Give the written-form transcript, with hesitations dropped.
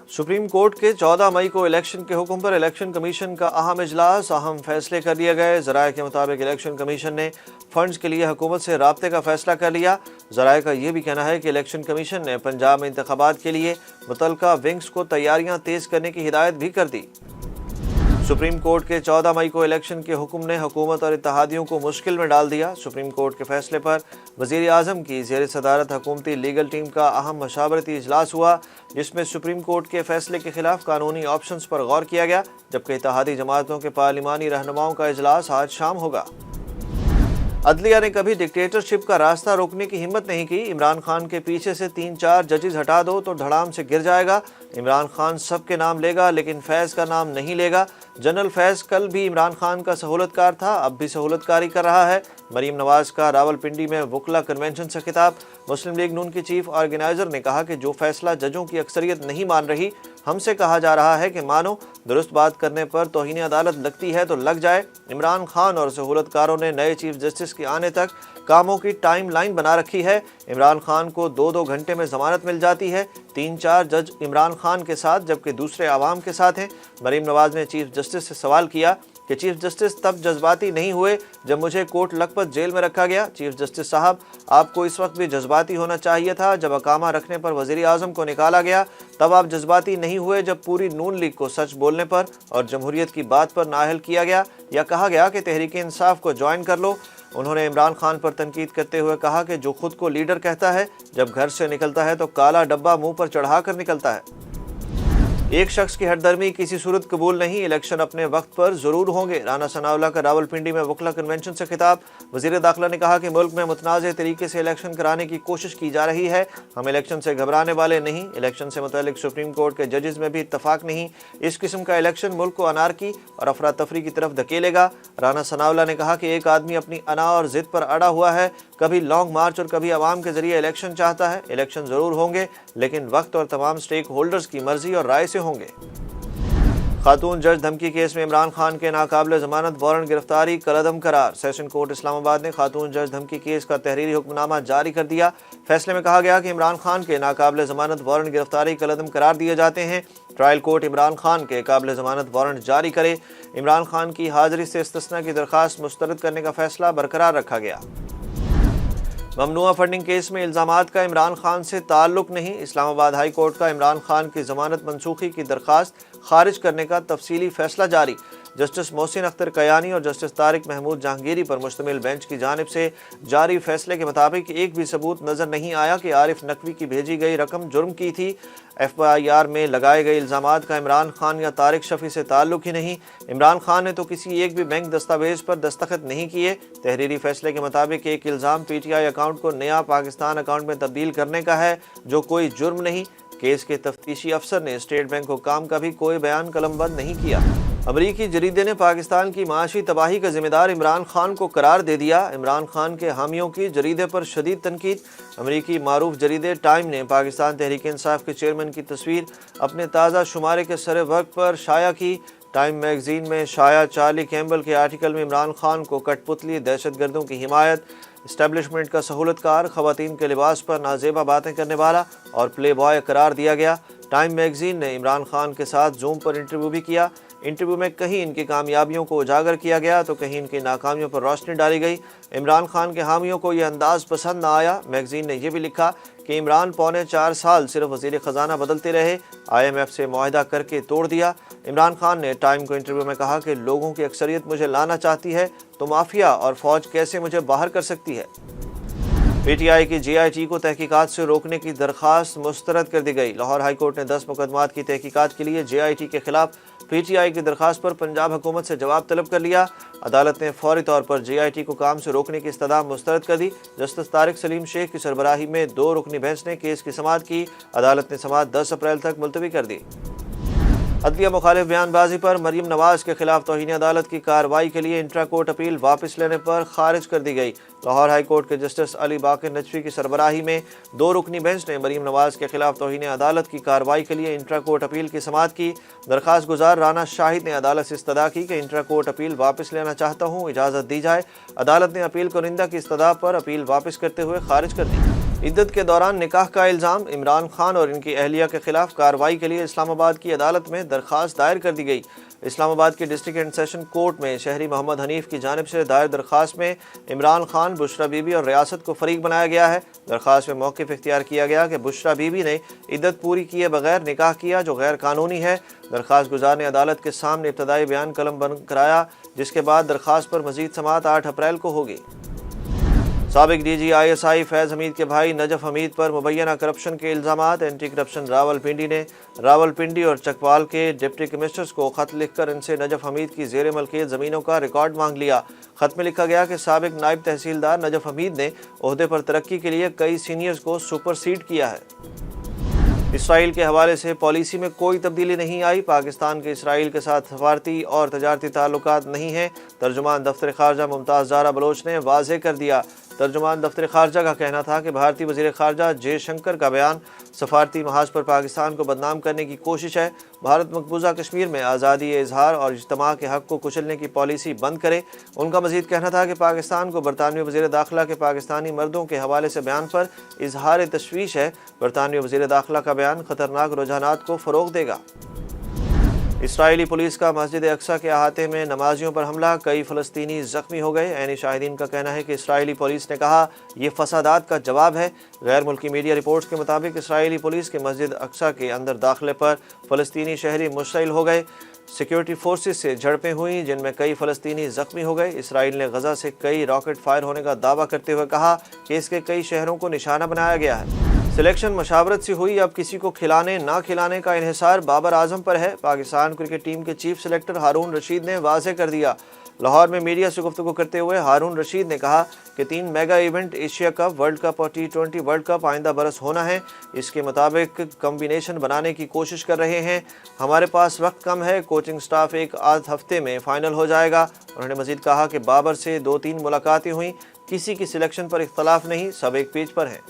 Supreme court के 14 मई को election के हुक्म पर इलेक्शन कमीशन का अहम इजलास, अहम फैसले कर लिए गए। ज़राए के मुताबिक इलेक्शन कमीशन ने फंड्स के लिए हुकूमत से राब्ते का फैसला कर लिया। ज़राए का ये भी कहना है कि इलेक्शन कमीशन ने पंजाब में इंतखाबात के लिए मुतल्लिका विंग्स को तैयारियां तेज़ करने की हिदायत भी कर दी। सुप्रीम कोर्ट के 14 मई को इलेक्शन के हुक्म ने हुकूमत और इत्तेहादियों को मुश्किल में डाल दिया। सुप्रीम कोर्ट के फैसले पर वज़ीर आज़म की ज़ेर सदारत हुकूमती लीगल टीम का अहम मशावरती इजलास हुआ, जिसमें सुप्रीम कोर्ट के फैसले के खिलाफ कानूनी ऑप्शंस पर गौर किया गया, जबकि इत्तेहादी जमातों के पार्लिमानी रहनुमाओं का इजलास आज शाम होगा। अदलिया ने कभी डिक्टेटरशिप का रास्ता रोकने की हिम्मत नहीं की। इमरान खान के पीछे से 3-4 जजेस हटा दो तो धड़ाम से गिर जाएगा। इमरान खान सबके नाम लेगा लेकिन फैज़ का नाम नहीं लेगा। जनरल फैज़ कल भी इमरान खान का सहूलतकार था, अब भी सहूलतकारी कर रहा है। मरीम नवाज का रावलपिंडी में वकला कन्वेंशन से खिताब। मुस्लिम लीग नून की चीफ ऑर्गेनाइजर ने कहा कि जो फैसला जजों की अक्सरियत नहीं मान रही, हमसे कहा जा रहा है कि मानो, दुरुस्त बात करने पर तौहीन अदालत लगती है तो लग जाए। इमरान खान और सहूलतकारों ने नए चीफ जस्टिस के आने तक कामों की टाइम लाइन बना रखी है। इमरान खान को 2-2 घंटे में जमानत मिल जाती है। 3-4 जज इमरान खान के साथ जबकि दूसरे आवाम के साथ हैं। मरीम नवाज ने चीफ जस्टिस से सवाल किया कि चीफ जस्टिस तब जज्बाती नहीं हुए जब मुझे कोट लखपत जेल में रखा गया। चीफ जस्टिस साहब, आपको इस वक्त भी जज्बाती होना चाहिए था जब अकामा रखने पर वज़ीर आज़म को निकाला गया। तब आप जज्बाती नहीं हुए जब पूरी नून लीग को सच बोलने पर और जमहूरियत की बात पर नाअहल किया गया या कहा गया कि तहरीक इंसाफ को ज्वाइन कर लो। उन्होंने इमरान खान पर तनकीद करते हुए कहा कि जो खुद को लीडर कहता है, जब घर से निकलता है तो काला डब्बा मुंह पर चढ़ा कर निकलता है। एक शख्स की हरदर्मी किसी सूरत कबूल नहीं, इलेक्शन अपने वक्त पर जरूर होंगे। राना सनाउल्लाह का रावलपिंडी में वकला कन्वेंशन से खिताब। वज़ीर दाखिला ने कहा कि मुल्क में मुतनाज़ तरीके से इलेक्शन कराने की कोशिश की जा रही है। हम इलेक्शन से घबराने वाले नहीं। इलेक्शन से मुतल्लिक सुप्रीम कोर्ट के जजेस में भी इत्तफाक नहीं। इस किस्म का इलेक्शन मुल्क को अनारकी और अफरा तफरी की तरफ धकेलेगा। राना सनाउल्लाह ने कहा कि एक आदमी अपनी अना और ज़िद पर अड़ा हुआ है, कभी लॉन्ग मार्च और कभी आवाम के जरिए इलेक्शन चाहता है। इलेक्शन ज़रूर होंगे लेकिन वक्त और तमाम स्टेक होल्डर्स की मर्जी और राय से होंगे। खातून जज धमकी केस में इमरान खान के नाकाबिल जमानत वारंट गिरफ्तारी कलअदम करार। सेशन कोर्ट इस्लामाबाद ने खातून जज धमकी केस का तहरीरी हुक्मनामा जारी कर दिया। फैसले में कहा गया कि इमरान खान के नाकाबिल जमानत वारंट गिरफ्तारी कलअदम करार दिए जाते हैं। ट्रायल कोर्ट इमरान खान के काबिल जमानत वारंट जारी करे। इमरान खान की हाजिरी से इस्तिस्ना की दरख्वास्त मुस्तरद करने का फैसला बरकरार रखा गया। ममनुआ फंडिंग केस में इल्ज़ामात का इमरान खान से ताल्लुक नहीं। इस्लामाबाद हाई कोर्ट का इमरान खान की जमानत मनसूखी की दरख्वास्त खारिज करने का तफसीली फैसला जारी। जस्टिस मोहसिन अख्तर कयानी और जस्टिस तारिक महमूद जहांगीरी पर मुश्तमिल बेंच की जानिब से जारी फैसले के मुताबिक एक भी सबूत नजर नहीं आया कि आरिफ नकवी की भेजी गई रकम जुर्म की थी। FIR में लगाए गए इल्ज़ामात का इमरान खान या तारिक शफी से ताल्लुक ही नहीं। इमरान खान ने तो किसी एक भी बैंक दस्तावेज पर दस्तखत नहीं किए। तहरीरी फैसले के मुताबिक एक इल्ज़ाम PTI अकाउंट को नया पाकिस्तान अकाउंट में तब्दील करने का है, जो कोई जुर्म नहीं। केस के तफ्तीशी अफसर ने स्टेट बैंक हुकाम का भी कोई बयान कलमबंद नहीं किया। अमरीकी जरीदे ने पाकिस्तान की माशी तबाही का जिम्मेदार इमरान खान को करार दे दिया। इमरान खान के हामियों की जरीदे पर शदीद तनकीद। अमरीकी मारूफ जरीदे टाइम ने पाकिस्तान तहरीक इंसाफ के चेयरमैन की तस्वीर अपने ताज़ा शुमारे के सरे वक्त पर शाया की। टाइम मैगजीन में शाया चार्ली कैम्बल के आर्टिकल में इमरान खान को कठपुतली, दहशतगर्दों की हिमायत, इस्टेब्लिशमेंट का सहूलतकार, खवातीन के लिबास पर नाजेबा बातें करने वाला और प्ले बॉय करार दिया गया। टाइम मैगजीन ने इमरान खान के साथ जूम पर इंटरव्यू भी किया। इंटरव्यू में कहीं इनकी कामयाबियों को उजागर किया गया तो कहीं इनकी नाकामियों पर रोशनी डाली गई। इमरान खान के हामियों को यह अंदाज पसंद न आया। मैगजीन ने यह भी लिखा कि इमरान पौने 4 साल सिर्फ वज़ीर ख़जाना बदलते रहे, IMF से मुआहदा करके तोड़ दिया। इमरान खान ने टाइम को इंटरव्यू में कहा कि लोगों की अक्सरियत मुझे लाना चाहती है तो माफिया और फौज कैसे मुझे बाहर कर सकती है। PTI की JIT को तहकीकात से रोकने की दरख्वास्त मुस्तरद कर दी गई। लाहौर हाई कोर्ट ने 10 मुकदमात की तहकीकात के लिए JIT के खिलाफ PTI की दरख्वास्त पर पंजाब हुकूमत से जवाब तलब कर लिया। अदालत ने फौरी तौर पर JIT को काम से रोकने की इस्तदा मुस्तरद कर दी। जस्टिस तारिक सलीम शेख की सरबराही में 2 रुकनी बेंच ने केस की समाअत की। अदालत ने समाअत 10 अप्रैल तक मुलतवी कर दी। अदलिया मुखालिफ बयानबाजी पर मरीम नवाज के खिलाफ तौहीन अदालत की कार्रवाई के लिए इंट्रा कोर्ट अपील वापस लेने पर खारिज कर दी गई। लाहौर हाई कोर्ट के जस्टिस अली बाकर नजफी की सरबराही में 2 रुकनी बेंच ने मरीम नवाज के खिलाफ तौहीन अदालत की कार्रवाई के लिए इंट्रा कोर्ट अपील की समाअत की। दरख्वास्त गुजार राना शाहिद ने अदालत से इस्तदा की कि इंट्रा कोर्ट अपील वापस लेना चाहता हूँ, इजाज़त दी जाए। अदालत ने अपील कुनिंदा की इस्तदा पर अपील वापस करते हुए खारिज कर दी। इद्दत के दौरान निकाह का इल्ज़ाम, इमरान खान और इनकी अहलिया के खिलाफ कार्रवाई के लिए इस्लामाबाद की अदालत में दरख्वास्त दायर कर दी गई। इस्लामाबाद के डिस्ट्रिक्ट एंड सेशन कोर्ट में शहरी मोहम्मद हनीफ की जानिब से दायर दरख्वास्त में इमरान खान, बुशरा बीबी और रियासत को फरीक बनाया गया है। दरख्वास्त में मौक़िफ़ इख्तियार किया गया कि बुशरा बीबी ने इद्दत पूरी किए बगैर निकाह किया, जो गैर कानूनी है। दरख्वास्त गुजार ने अदालत के सामने इब्तदाई बयान कलम बंद कराया, जिसके बाद दरख्वास्त पर मज़ीद समाअत 8 अप्रैल को होगी। साबिक DG ISI फैज़ हमीद के भाई नजफ हमीद पर मुबैना करप्शन के इल्ज़ामात। एंटी करप्शन रावलपिंडी ने रावलपिंडी और चकवाल के डिप्टी कमिश्नर्स को ख़त लिखकर इनसे नजफ हमीद की ज़ेर मलकियत ज़मीनों का रिकॉर्ड मांग लिया। ख़त में लिखा गया कि साबिक नायब तहसीलदार नजफ हमीद ने ओहदे पर तरक्की के लिए कई सीनियर्स को सुपरसीड किया है। इसराइल के हवाले से पॉलिसी में कोई तब्दीली नहीं आई। पाकिस्तान के इसराइल के साथ सफारती और तजारती ताल्लुकात नहीं हैं। तर्जुमान दफ्तर ख़ारजा मुमताज़ ज़ारा बलोच ने वाज़ेह कर दिया। तर्जुमान दफ्तर ख़ारजा का कहना था कि भारतीय वज़ीर ख़ारजा जयशंकर का बयान सफारती महाज पर पाकिस्तान को बदनाम करने की कोशिश है। भारत मकबूजा कश्मीर में आज़ादी इजहार और इज्तिमा के हक़ को कुचलने की पॉलिसी बंद करे। उनका मज़ीद कहना था कि पाकिस्तान को बरतानवी वज़ीर दाखिला के पाकिस्तानी मर्दों के हवाले से बयान पर इजहार तशवीश है। बरतानवी वज़ीर दाखिला का बयान ख़तरनाक रुझानात को फ़रोग़ देगा। इसराइली पुलिस का मस्जिद अक्सा के अहाते में नमाजियों पर हमला, कई फ़लस्तीनी ज़ख्मी हो गए। ऐनी शाहिदीन का कहना है कि इसराइली पुलिस ने कहा यह फसादात का जवाब है। गैर मुल्की मीडिया रिपोर्ट्स के मुताबिक इसराइली पुलिस के मस्जिद अक्सा के अंदर दाखिले पर फ़लस्तीनी शहरी मुश्तइल हो गए। सिक्योरिटी फोर्सेस से झड़पें हुई, जिनमें कई फ़लस्तीनी ज़ख्मी हो गए। इसराइल ने गज़ा से कई रॉकेट फायर होने का दावा करते हुए कहा कि इसके कई शहरों को निशाना बनाया गया है। सिलेक्शन मशावरत से हुई, अब किसी को खिलाने ना खिलाने का इन्हिसार बाबर आजम पर है। पाकिस्तान क्रिकेट टीम के चीफ सेलेक्टर हारून रशीद ने वाज़ेह कर दिया। लाहौर में मीडिया से गुफ्तगू करते हुए हारून रशीद ने कहा कि 3 mega event Asia cup, world cup और T20 वर्ल्ड कप आइंदा बरस होना है। इसके मुताबिक कम्बिनेशन बनाने की कोशिश कर रहे हैं। हमारे पास वक्त कम है, कोचिंग स्टाफ एक आध हफ्ते में फ़ाइनल हो जाएगा। उन्होंने मज़ीद कहा कि बाबर से 2-3 मुलाकातें हुई, किसी की सिलेक्शन पर इख्तलाफ नहीं, सब एक पेज पर हैं।